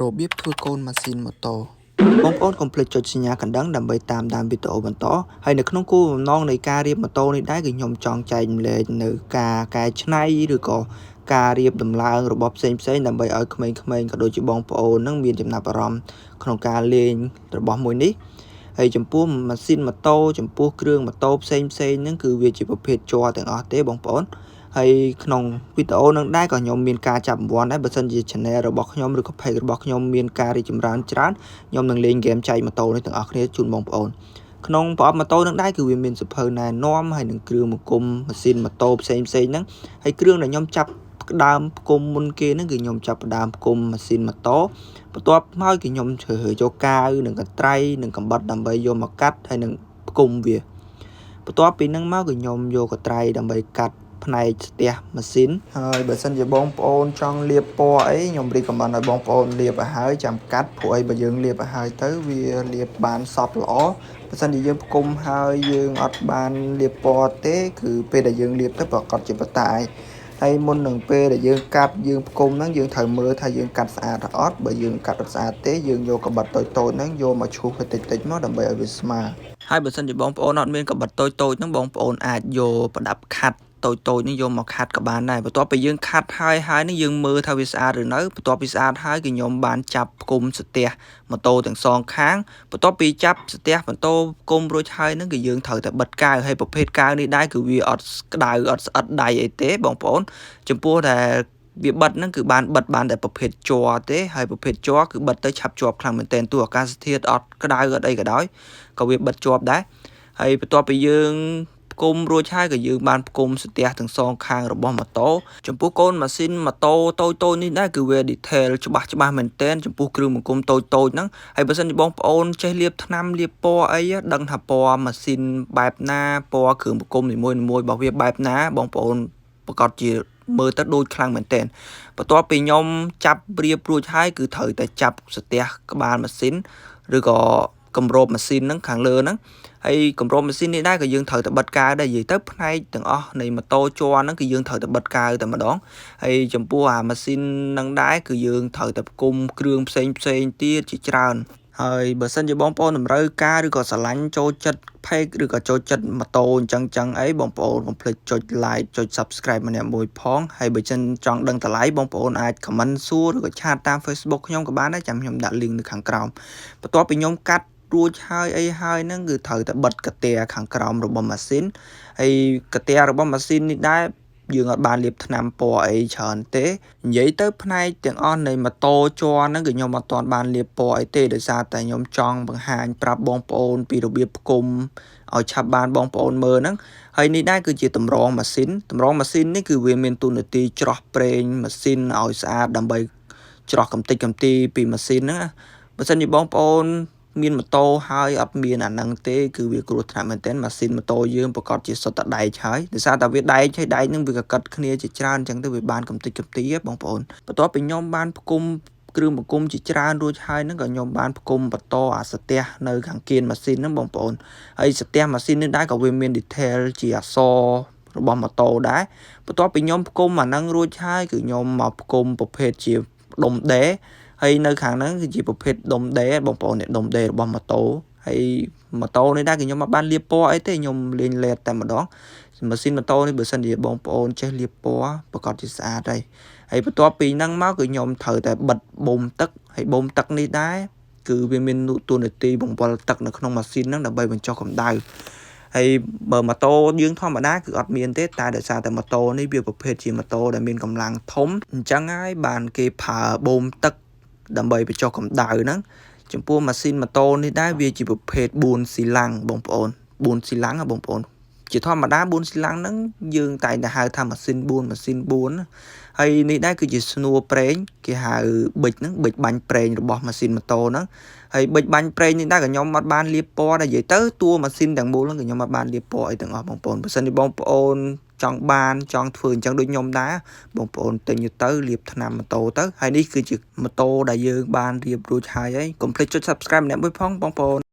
របៀបធ្វើកូនម៉ាស៊ីនម៉ូតូបងប្អូនកុំភ្លេចចុចសញ្ញាកណ្ដឹងដើម្បីតាមដានវីដេអូបន្តហើយនៅក្នុងគោលបំណងនៃការរៀបម៉ូតូនេះដែរគឺខ្ញុំចង់ចែកម្លែកនៅការកែច្នៃឬក៏ការរៀបដំឡើងរបស់ផ្សេងដើម្បីឲ្យក្មេងៗក៏ដូចជាបងប្អូននឹងមានចំណាប់អារម្មណ៍ក្នុងការលេងរបស់មួយនេះហើយចំពោះម៉ាស៊ីនម៉ូតូចំពោះគ្រឿងម៉ូតូផ្សេងហ្នឹងគឺវាជាប្រភេទជ័រទាំងអស់ទេបងប្អូនហើយក្នុងវីដេអូនឹងដែរក៏ខ្ញុំមានការចាប់បង្គាប់ដែរបើសិនជា channel របស់ខ្ញុំឬក៏ page របស់ខ្ញុំមានការរីកចម្រើនច្រើនខ្ញុំនឹងលេង game ចែកម៉ូតូនេះទាំងអស់គ្នាជូនបងប្អូនក្នុងប្រអប់ម៉ូតូនឹងដែរគឺវាមានសភៅណែនាំហើយនឹងគ្រឿងបង្គុំម៉ាស៊ីនម៉ូតូផ្សេងហ្នឹងហើយគ្រឿងដែលខ្ញុំចាប់ដើមផ្គុំមុនគេហ្នឹងគឺខ្ញុំចាប់ដើមផ្គុំម៉ាស៊ីនម៉ូតូបន្ទាប់មកគឺខ្ញុំជ្រើសរើសយកកាវនិងកន្ត្រៃនិងកំបិតដើម្បីយកមកកាត់ហើយនឹងផ្គុំវាបន្ទាប់ពីហ្នឹងមកគឺខ្ញុំយកកន្ត្រៃដើម្បីកាត់ផ្នែកស្ទះម៉ាស៊ីនហើយបើសិនជាបងប្អូនចង់លាបពណ៌អីខ្ញុំរីកកំបានឲ្យបងប្អូនលាបឲ្យហើយចាំកាត់ព្រោះអីបើយើងលាបឲ្យហើយទៅវាលាបបានសព្វល្អបើសិនជាយើងផ្គុំហើយយើងអត់បានលាបពណ៌ទេគឺពេលដែលយើងលាបទៅប្រកាសជាបតាយហើយមុននឹងពេលដែលយើងកាត់យើងផ្គុំហ្នឹងយើងត្រូវមើលថាយើងកាត់ស្អាតអត់បើយើងកាត់អត់ស្អាតទេយើងយកកបិតតូចហ្នឹងយកមកឈូសតិចមកដើម្បីឲ្យវាស្មើហើយបើសិនជាបងប្អូនអត់មានកបិតតូចហ្នឹងបងប្អូនអាចយកប្រដាប់ខាត់តូចនេះយកមកខាត់ក៏បានដែរបន្ទាប់ពីយើងខាត់ហើយនេះយើងមើលថាវាស្អាតឬនៅបន្ទាប់ពីស្អាតហើយគឺខ្ញុំបានចាប់ផ្គុំស្ទះម៉ូតូទាំងសងខាងបន្ទាប់ពីចាប់ស្ទះម៉ូតូផ្គុំរួចហើយហ្នឹងគឺយើងត្រូវតែបិទកាវហើយប្រភេទកាវនេះដែរគឺវាអត់ក្តៅអត់ស្អិតដៃអីទេបងប្អូនចំពោះតែវាបិទហ្នឹងគឺបានបិទបានតែប្រភេទជ័រទេហើយប្រភេទជ័រគឺបិទទៅឆាប់ជាប់ខ្លាំងមែនទែនទោះអាកាសធាតុអត់ក្តៅអត់អីក៏ដោយក៏វាបិទជាប់ដែរហើយបន្ទាប់ពីយើងផ្គុំរួចហើយក៏យើងបានផ្គុំស្ទះទាំងសងខាងរបស់ម៉ូតូចំពោះកូនម៉ាស៊ីនម៉ូតូតូចនេះដែរគឺវា detail ច្បាស់មែនទែនចំពោះគ្រឿងបង្គុំតូចហ្នឹងហើយបើសិនជាបងប្អូនចេះលាបថ្នាំលាបពណ៌អីដឹងថាពណ៌ម៉ាស៊ីនបែបណាពណ៌គ្រឿងបង្គុំនីមួយរបស់វាបែបណាបងប្អូនប្រកាសជាមើលទៅដូចខ្លាំងមែនទែនបន្ទាប់ពីខ្ញុំចាប់រៀបរួចហើយគឺត្រូវតែចាប់ស្ទះក្បាលម៉ាស៊ីនឬក៏គម្របម៉ាស៊ីនហ្នឹងខាងលើហ្នឹងហើយគម្របម៉ាស៊ីននេះដែរក៏យើងត្រូវតែបិទកាវដែរនិយាយទៅផ្នែកទាំងអស់នៃម៉ូតូជ័រហ្នឹងគឺយើងត្រូវតែបិទកាវតែម្ដងហើយចំពោះអាម៉ាស៊ីនហ្នឹងដែរគឺយើងត្រូវតែផ្គុំគ្រឿងផ្សេងទៀតជាច្រើនហើយបើសិនជាបងប្អូនតម្រូវការឬក៏ស្រឡាញ់ចូលចិត្ត page ឬក៏ចូលចិត្តម៉ូតូអញ្ចឹងអីបងប្អូនកុំភ្លេចចុច like ចុច subscribe ម្នាក់មួយផងហើយបើចង់ដឹងតម្លៃបងប្អូនអាច comment សួរឬក៏ឆាតតាម Facebook ខ្ញុំក៏បានដែរចាំខ្ញុំដាក់ link នៅខាងក្រោមបន្ទាប់ពីខ្ញុំកាត់រួចហើយហ្នឹងគឺត្រូវតែបិទកាទែខាងក្រោមរបស់ម៉ាស៊ីនហើយកាទែរបស់ម៉ាស៊ីននេះដែរយើងអត់បានលាបថ្នាំពណ៌អីច្រើនទេនិយាយទៅផ្នែកទាំងអស់នៃម៉ូតូជ័រហ្នឹងគឺខ្ញុំអត់ទាន់បានលាបពណ៌អីទេដោយសារតែខ្ញុំចង់បង្ហាញប្រាប់បងប្អូនពីរបៀបផ្គុំឲ្យឆាប់បានបងប្អូនមើលហ្នឹងហើយនេះដែរគឺជាតម្រងម៉ាស៊ីននេះគឺវាមានតួនាទីច្រោះប្រេងម៉ាស៊ីនឲ្យស្អាតដើម្បីច្រោះកម្ទេចកំទីពីម៉ាស៊ីនហ្នឹងបើសិនជាបងប្អូនមានម៉ូតូហើយអត់មានអាហ្នឹងទេគឺវាគ្រោះថ្នាក់មែនទែនម៉ាស៊ីនម៉ូតូយើងប្រកាសជាសុទ្ធតែដែកហើយដោយសារតែវាដែកហើយដែកហ្នឹងវាកកិតគ្នាជាច្រើនអញ្ចឹងទៅវាបានកម្ទេចកំទីបងប្អូនបន្ទាប់ពីខ្ញុំបានផ្គុំគ្រឿងបង្គុំជាច្រើនរួចហើយហ្នឹងក៏ខ្ញុំបានផ្គុំបន្តអាស្ទះនៅខាងគៀនម៉ាស៊ីនហ្នឹងបងប្អូនហើយស្ទះម៉ាស៊ីននេះដែរក៏វាមាន detail ជាអក្សររបស់ម៉ូតូដែរបន្ទាប់ពីខ្ញុំផ្គុំអាហ្នឹងរួចហើយគឺខ្ញុំមកផ្គុំប្រភេទជាដុំដេរហើយនៅខាងហ្នឹងគឺជាប្រភេទដុំដេរបងប្អូននេះដុំដេររបស់ម៉ូតូហើយម៉ូតូនេះដែរគឺខ្ញុំអត់បានលាបពណ៌អីទេខ្ញុំលេងលេតតែម្ដងម៉ាស៊ីនម៉ូតូនេះបើសិនជាបងប្អូនចេះលាបពណ៌ប្រកាសជាស្អាតហើយបន្ទាប់ពីហ្នឹងមកគឺខ្ញុំត្រូវតែបិទបូមទឹកហើយបូមទឹកនេះដែរគឺវាមានតួនាទីបង្វិលទឹកនៅក្នុងម៉ាស៊ីនហ្នឹងដើម្បីបញ្ចុះកម្ដៅហើយបើម៉ូតូយើងធម្មតាគឺអត់មានទេតែដោយសារតែម៉ូតូនេះវាប្រភេទជាម៉ូតូដែលមានកម្លាំងធំអញ្ចឹងហើយបានគេប្រើបូមទឹកដើម្បីបញ្ចុះកម្ដៅហ្នឹងចំពោះម៉ាស៊ីនម៉ូតូនេះដែរវាជាប្រភេទ4ស៊ីឡាំងបងប្អូន4ស៊ីឡាំងបងប្អូនជាធម្មតា4ស៊ីឡាំងហ្នឹងយើងតែងតែហៅថាម៉ាស៊ីន4ហើយនេះដែរគឺជាស្នួរប្រេងគេហៅប៊ិចហ្នឹងប៊ិចបាញ់ប្រេងរបស់ម៉ាស៊ីនម៉ូតូហ្នឹងហើយប៊ិចបាញ់ប្រេងនេះដែរក៏ខ្ញុំអត់បានលាបពណ៌ដែរនិយាយទៅតួម៉ាស៊ីនទាំងមូលហ្នឹងក៏ខ្ញុំអត់បានលាបពណ៌អីទាំងអស់បងប្អូនបើសិនជាបងប្អូនចង់ធ្វើអញ្ចឹងដូចខ្ញុំដែរបងប្អូនទិញទៅលាបថ្នាំម៉ូតូទៅហើយនេះគឺជាម៉ូតូដែលយើងបានរៀបរួចហើយកុំភ្លេចចុច subscribe ម្នាក់មួយផងបងប្អូន